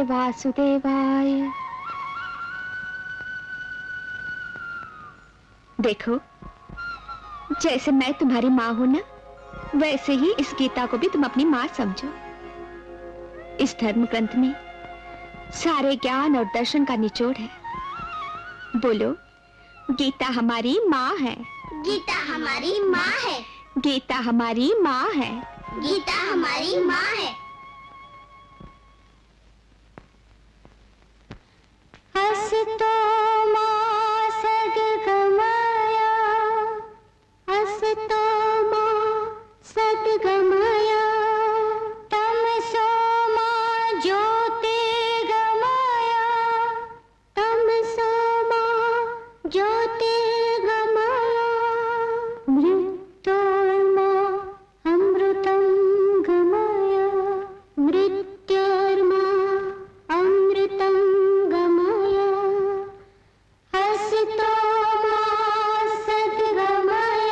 वासुदेवाय। देखो, जैसे मैं तुम्हारी माँ हूं ना, वैसे ही इस गीता को भी तुम अपनी माँ समझो। इस धर्म ग्रंथ में सारे ज्ञान और दर्शन का निचोड़ है। बोलो, गीता हमारी माँ है। गीता हमारी माँ है। गीता हमारी माँ है। गीता हमारी माँ है। हसतो माँ सद्गमय, हसतो माँ सद्गमय, तमसो माँ ज्योतिर्गमय, तमसो माँ ज्योतिर्गमय, मृत्योर्मा अमृतं गमय, मृत्योर्मा अमृतं गमय, हसतो मां सद्गमय,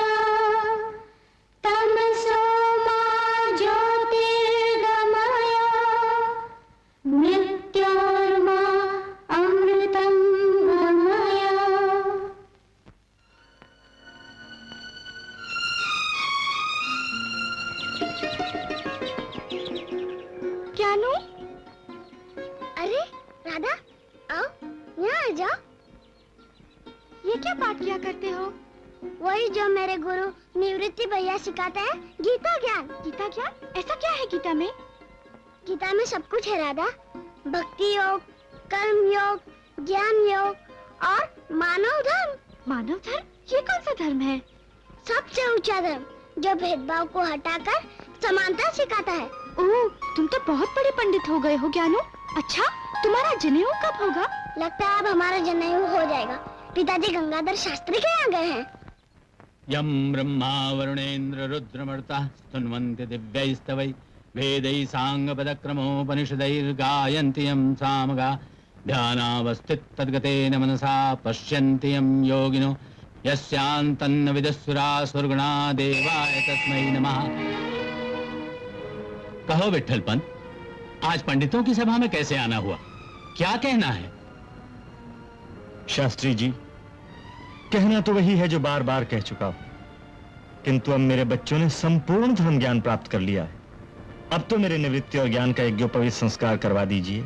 तमसो मां ज्योतिर्गमय, मृत्योर्मा अमृतं गमय। ज्ञानू, अरे राधा, आओ यहाँ आ जाओ। ये क्या पाठ किया करते हो? वही जो मेरे गुरु निवृत्ति भैया सिखाते हैं, गीता ज्ञान। गीता ज्ञान? ऐसा क्या है गीता में? गीता में सब कुछ है राधा। भक्ति योग, कर्म योग, ज्ञान योग और मानव धर्म। मानव धर्म? ये कौन सा धर्म है? सबसे ऊंचा धर्म, जो भेदभाव को हटाकर समानता सिखाता है। ओह, तुम तो बहुत बड़े पंडित हो गए हो ज्ञानू। अच्छा, तुम्हारा जनेऊ कब होगा? लगता है अब हमारा जनेऊ हो जाएगा। पिताजी गंगाधर शास्त्री के यहाँ गए हैं। यम ब्रह्मा वरुणेन्द्र रुद्रमर्ता स्तुन्वन्ति दिव्यैस्तवै वेदैः साङ्गपदक्रमोपनिषदैर्गायन्ति यं सामगा ध्यानावस्थिततद्गतेन मनसा पश्यन्ति यं योगिनो यस्यान्तन्न विदुस्सुरा सुरगुणा देवाय तस्मै नमः। कहो विट्ठल पंत, आज पंडितों की सभा में कैसे आना हुआ? क्या कहना है? शास्त्री जी, कहना तो वही है जो बार बार कह चुका हूं, किंतु अब मेरे बच्चों ने संपूर्ण धर्म ज्ञान प्राप्त कर लिया है। अब तो मेरे निवृत्ति और ज्ञान का यज्ञोपवीत संस्कार करवा दीजिए,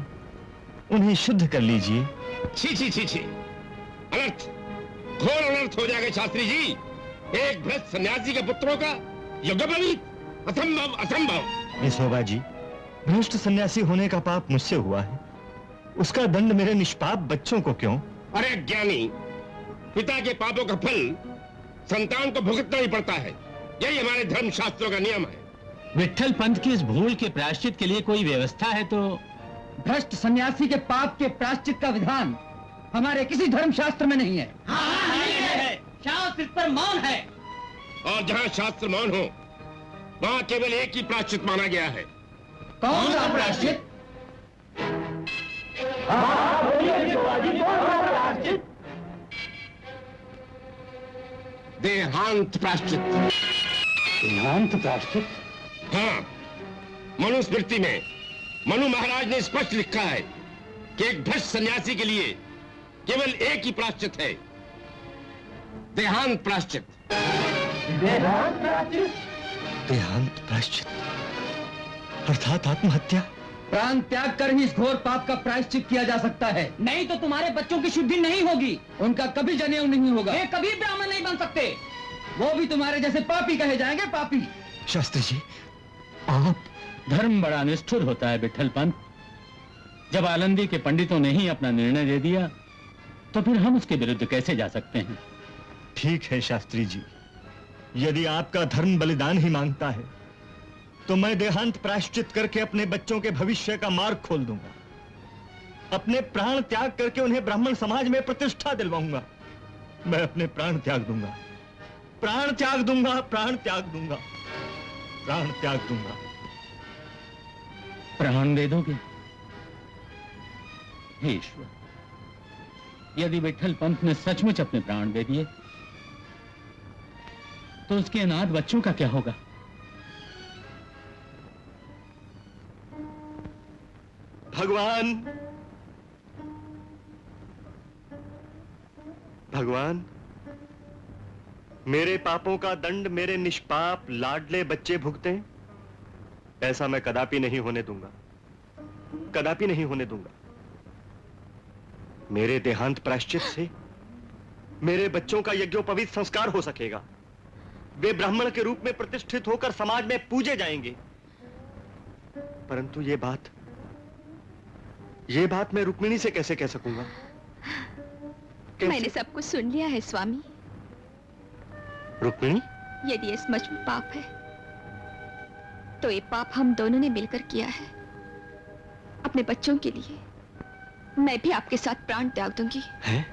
उन्हें शुद्ध कर लीजिए। छी छी छी छी, अनर्थ, घोर अनर्थ हो जाएगा शास्त्री जी। एक भ्रष्ट सन्यासी के पुत्रों का यज्ञोपवीत? असंभव, असंभव। निशोभा जी, भ्रष्ट सन्यासी होने का पाप मुझसे हुआ है, उसका दंड मेरे निष्पाप बच्चों को क्यों? अरे ज्ञानी, पिता के पापों का फल संतान को भुगतना ही पड़ता है। यही हमारे धर्म शास्त्रों का नियम है। विट्ठल पंत की इस भूल के प्रायश्चित के लिए कोई व्यवस्था है तो? भ्रष्ट सन्यासी के पाप के प्रायश्चित का विधान हमारे किसी धर्म शास्त्र में नहीं है। नहीं है। शास्त्र इस पर मौन है। और जहाँ शास्त्र मौन हो, वहाँ केवल एक ही प्रायश्चित माना गया है। कौन सा प्रायश्चित? देहांत प्रायश्चित। देहांत प्रायश्चित? हाँ, मनुस्मृति में मनु महाराज ने स्पष्ट लिखा है कि एक भ्रष्ट सन्यासी के लिए केवल एक ही प्रायश्चित है, देहांत प्रायश्चित। देहांत प्रायश्चित? देहांत प्रायश्चित अर्थात आत्महत्या? प्राण त्याग कर ही इस घोर पाप का प्रायश्चित किया जा सकता है, नहीं तो तुम्हारे बच्चों की शुद्धि नहीं होगी, उनका कभी जनेऊ नहीं होगा, वे कभी ब्राह्मण नहीं बन सकते, वो भी तुम्हारे जैसे पापी कहे जाएंगे, पापी। शास्त्री जी, आप? धर्म बड़ा निष्ठुर होता है विट्ठल पंत। जब आलंदी के पंडितों ने ही अपना निर्णय दे दिया, तो फिर हम उसके विरुद्ध कैसे जा सकते हैं? ठीक है शास्त्री जी, यदि आपका धर्म बलिदान ही मांगता है, तो मैं देहांत प्रायश्चित करके अपने बच्चों के भविष्य का मार्ग खोल दूंगा। अपने प्राण त्याग करके उन्हें ब्राह्मण समाज में प्रतिष्ठा दिलवाऊंगा। मैं अपने प्राण त्याग दूंगा, प्राण त्याग दूंगा, प्राण त्याग दूंगा, प्राण त्याग दूंगा। प्राण दे दोगे? हे ईश्वर, यदि विट्ठल पंत ने सचमुच अपने प्राण दे दिए, तो उसके अनाथ बच्चों का क्या होगा? भगवान, भगवान, मेरे पापों का दंड मेरे निष्पाप लाडले बच्चे भुगतें, ऐसा मैं कदापि नहीं होने दूंगा, कदापि नहीं होने दूंगा। मेरे देहांत प्रायश्चित से मेरे बच्चों का यज्ञोपवीत संस्कार हो सकेगा। वे ब्राह्मण के रूप में प्रतिष्ठित होकर समाज में पूजे जाएंगे। परंतु ये बात मैं रुक्मिणी से कैसे कह सकूंगा? मैंने सब कुछ सुन लिया है स्वामी। रुक्मिणी, यदि ये सचमुच पाप है तो ये पाप हम दोनों ने मिलकर किया है। अपने बच्चों के लिए मैं भी आपके साथ प्राण त्याग दूंगी। हैं?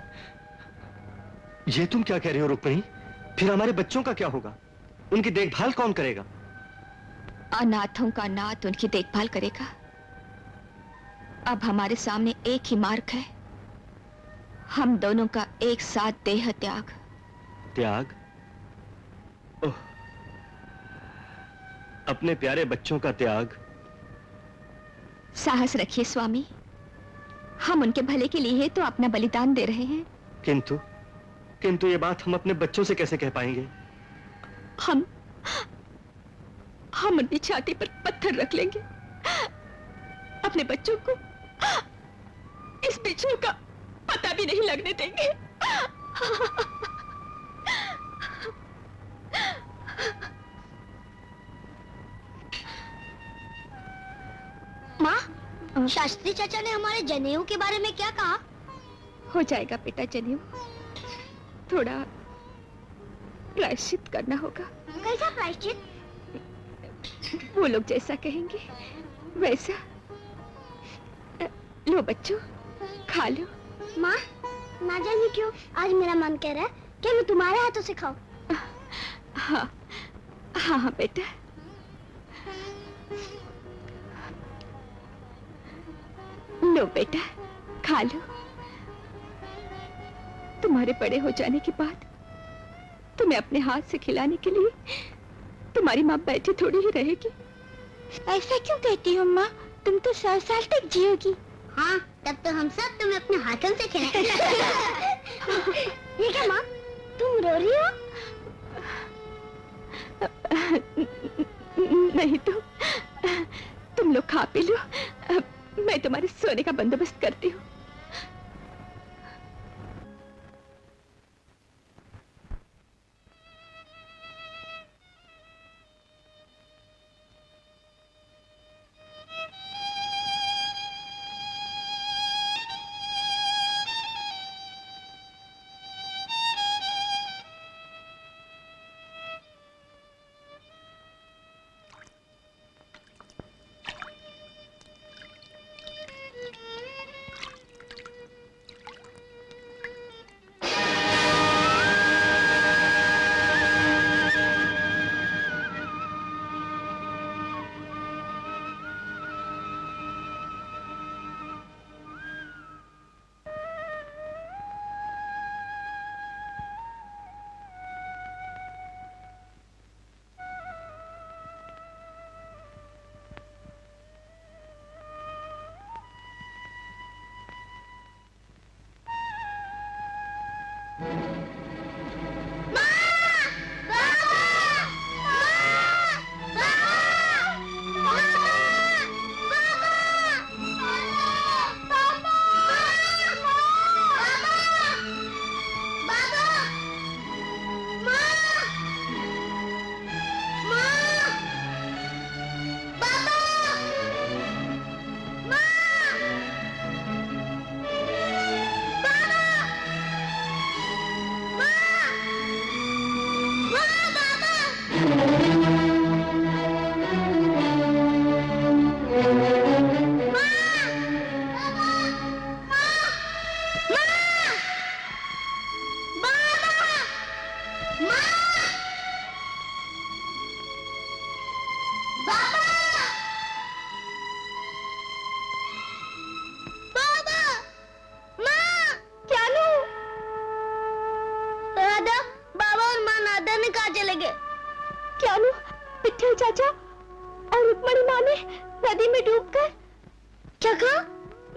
ये तुम क्या कह रही हो रुक्मिणी? फिर हमारे बच्चों का क्या होगा? उनकी देखभाल कौन करेगा? अनाथों का नाथ उनकी देखभाल करेगा। अब हमारे सामने एक ही मार्ग है, हम दोनों का एक साथ देह त्याग। त्याग? ओह, अपने प्यारे बच्चों का त्याग। साहस रखिए स्वामी, हम उनके भले के लिए तो अपना बलिदान दे रहे हैं। किंतु ये बात हम अपने बच्चों से कैसे कह पाएंगे? हम उनकी छाती पर पत्थर रख लेंगे। अपने बच्चों को इस पिछड़ का पता भी नहीं लगने देंगे। माँ, शास्त्री चाचा ने हमारे जनेऊ के बारे में क्या कहा? हो जाएगा बेटा जनेऊ, थोड़ा प्रायश्चित करना होगा। कैसा प्रायश्चित? वो लोग जैसा कहेंगे वैसा। लो बच्चों, खा लो। माँ, ना जाने क्यों आज मेरा मन कह रहा है कि मैं तुम्हारे हाथों से खाऊं। हाँ हाँ हाँ बेटा। लो बेटा, खा लो। तुम्हारे बड़े हो जाने के बाद तुम्हें अपने हाथ से खिलाने के लिए तुम्हारी माँ बैठी थोड़ी ही रहेगी। ऐसा क्यों कहती हो माँ? तुम तो 100 साल तक जियोगी। हाँ, तब तो हम सब तुम्हें अपने हाथों से खिलाएंगे। ये क्या माँ, तुम रो रही हो? नहीं तो तुम लोग खा पी लो, मैं तुम्हारे सोने का बंदोबस्त करती हूँ।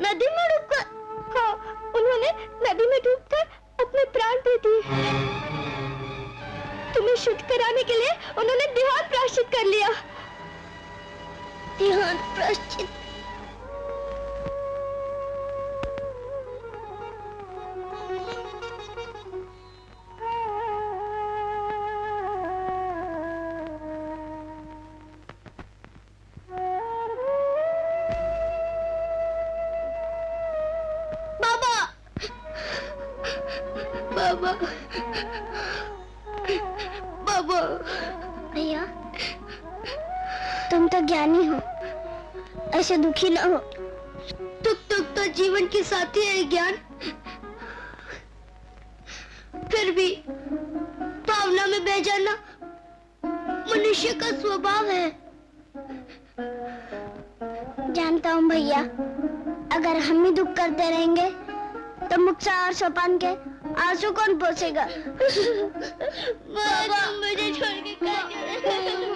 नदी में डूबकर? हाँ, उन्होंने नदी में डूबकर अपने प्राण दे दिए। तुम्हें शुद्ध कराने के लिए उन्होंने देहांत प्रायश्चित कर लिया। देहांत प्रायश्चित? बाबा, बाबा, भैया, तुम तो ज्ञानी हो, ऐसे दुखी ना हो। तुक तो जीवन के साथी है ज्ञान। फिर भी भावना में बह जाना मनुष्य का स्वभाव है। जानता हूँ भैया, अगर हम ही दुख करते रहेंगे तो मुक्ता और सोपान के आंसू कौन पोंछेगा? बाबा, मुझे छोड़ के कहाँ जा रहे हैं?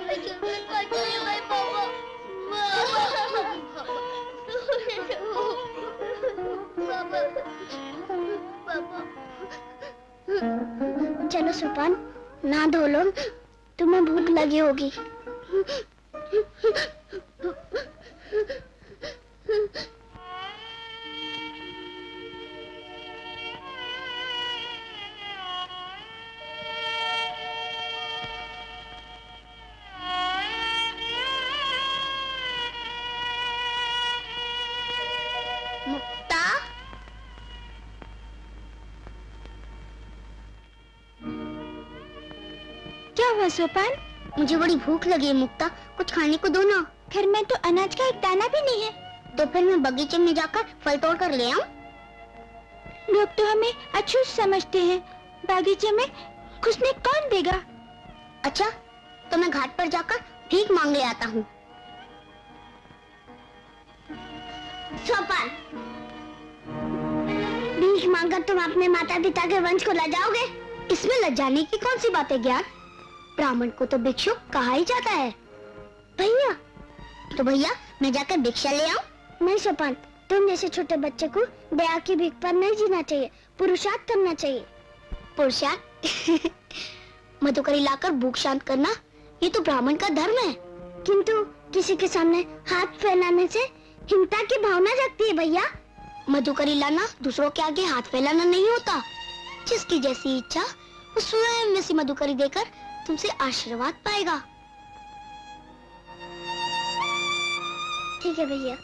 चलो सोपान, ना धो लो, तुम्हें भूख लगी होगी। मुक्ता, क्या हुआ सोपान? मुझे बड़ी भूख लगी है मुक्ता, कुछ खाने को दो ना। घर में तो अनाज का एक दाना भी नहीं है। तो फिर मैं बगीचे में जाकर फल तोड़ कर ले आऊं? लोग तो हमें अछूत समझते हैं, बागीचे में घुसने कौन देगा? अच्छा, तो मैं घाट पर जाकर भीख मांग ले आता हूँ। सोपान, भीख मांगकर तुम अपने माता पिता के वंश को लजाओगे? इसमें लजाने की कौन सी बात है ज्ञान? ब्राह्मण को तो भिक्षुक कहा ही जाता है। भैया, तो भैया मैं जाकर भिक्षा ले आऊं? नहीं सोपान, तुम जैसे छोटे बच्चे को दया की भीख पर नहीं जीना चाहिए, पुरुषार्थ करना चाहिए। पुरुषार्थ? मधुकरी लाकर भूख शांत करना, ये तो ब्राह्मण का धर्म है। किंतु किसी के सामने हाथ फैलाने से हिंसा की भावना जगती है भैया। मधुकरी लाना दूसरों के आगे हाथ फैलाना नहीं होता। जिसकी जैसी इच्छा वो स्वयं वैसी मधुकरी देकर तुमसे आशीर्वाद पाएगा। ठीक है भैया,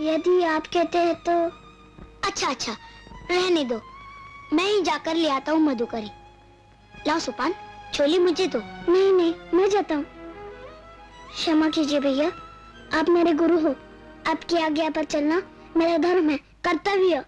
यदि आप कहते हैं तो। अच्छा, रहने दो, मैं ही जाकर ले आता हूँ मधुकरी। लाओ सोपान, छोली मुझे दो। नहीं, मैं जाता हूँ। क्षमा कीजिए भैया, आप मेरे गुरु हो, आपकी आज्ञा पर चलना मेरा धर्म है, कर्तव्य।